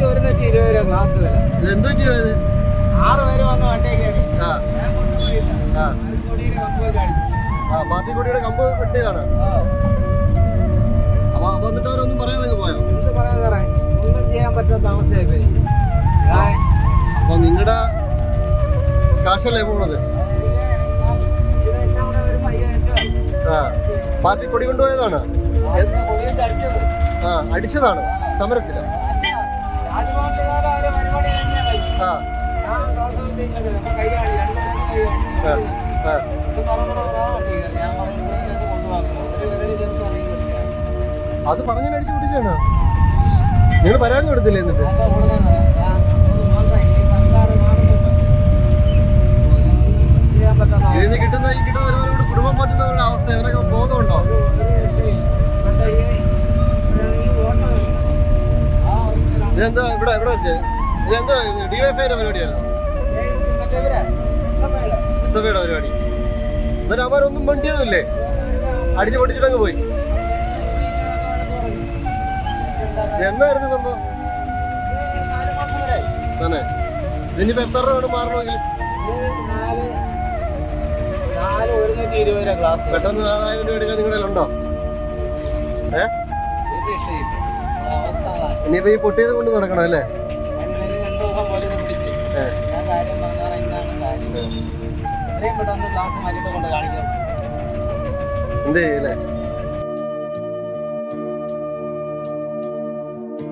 120 class വില. എന്തോ ചെയ്തത്? 6 പേര് വന്ന് വണ്ടി കയറി. ഞാൻ കൊണ്ടുപോയില്ല. പാർട്ടി കൊടിയുടെ കമ്പ് വെട്ടിയതാണ്. അപ്പൊ എന്നിട്ട് അവരൊന്നും പറയാതെ പോയോ? എന്ത് പറയാൻ സാറേ, ഒന്നും ചെയ്യാൻ പറ്റാത്ത അവസ്ഥയായി. അപ്പൊ നിങ്ങളുടെ കാശല്ലേ പോണത്? പാർട്ടി കൊടി കൊണ്ടുപോയതാണ്. അടിച്ചതാണ് സമരത്തില്. അത് പറഞ്ഞ അടിച്ചു പിടിച്ചാണ്. നിങ്ങൾ പരാതി കൊടുത്തില്ലേ? എന്നിട്ട് ഇതിന് കിട്ടുന്ന വരുമാനം കുടുംബം പറ്റുന്നവരുടെ അവസ്ഥ ഇവരൊക്കെ ബോധമുണ്ടോ? ഇതെന്താ ഇവിടെ ഇതെന്താ ഡിവൈഎഫ്ഐയുടെ പരിപാടിയായിരുന്നു? സഭയുടെ പരിപാടി. എന്നിട്ട് അവരൊന്നും വണ്ടിയൊന്നുമില്ലേ? അടിച്ചു പൊട്ടിച്ചിട്ടങ്ങ് പോയി. എന്നായിരുന്നു സംഭവം തന്നെ? ഇതിനിപ്പോ എത്ര രൂപ മാറണമെങ്കിൽ? പെട്ടെന്ന് 4000 രൂപ എടുക്കാൻ നിങ്ങളുടെ ഉണ്ടോ? ഇനിയിപ്പോ ഈ പൊട്ടിയത് കൊണ്ട് നടക്കണം അല്ലേ? എന്ത് ചെയ്യല്ലേ?